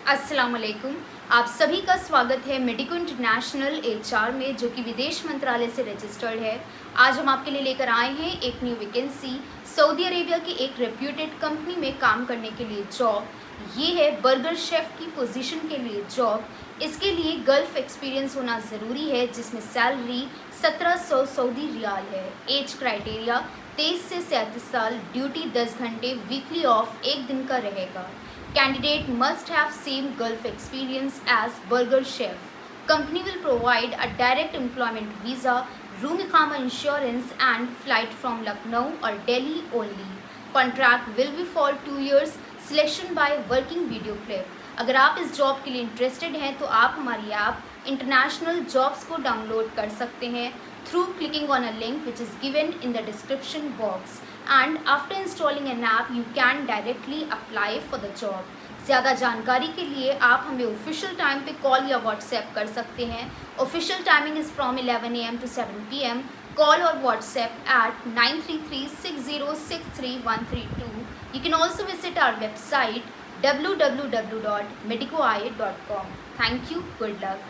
अस्सलाम वालेकुम। आप सभी का स्वागत है मेडिको इंटरनेशनल एचआर में, जो कि विदेश मंत्रालय से रजिस्टर्ड है। आज हम आपके लिए लेकर आए हैं एक न्यू वैकेंसी। सऊदी अरेबिया की एक रेप्यूटेड कंपनी में काम करने के लिए जॉब। ये है बर्गर शेफ़ की पोजीशन के लिए जॉब। इसके लिए गल्फ़ एक्सपीरियंस होना ज़रूरी है, जिसमें सैलरी 1700 सऊदी रियाल है। एज क्राइटेरिया 23 से 37 साल, ड्यूटी 10 घंटे, वीकली ऑफ 1 दिन का रहेगा। Candidate must have same Gulf experience as burger chef. Company will provide a direct employment visa, room इकामा insurance and flight from Lucknow or Delhi only. Contract will be for 2 years. Selection by working video clip. अगर आप इस job के लिए interested हैं तो आप हमारी app international jobs को डाउनलोड कर सकते हैं through clicking on a link which is given in the description box. And after installing an app, you can directly apply for the job. ज़्यादा जानकारी के लिए आप हमें ऑफिशियल टाइम पे कॉल या व्हाट्सएप कर सकते हैं। Official timing is from 11 AM to 7 PM. Call or WhatsApp at 933-6063-132. You can also visit our website www.medicoie.com. Thank you. Good luck.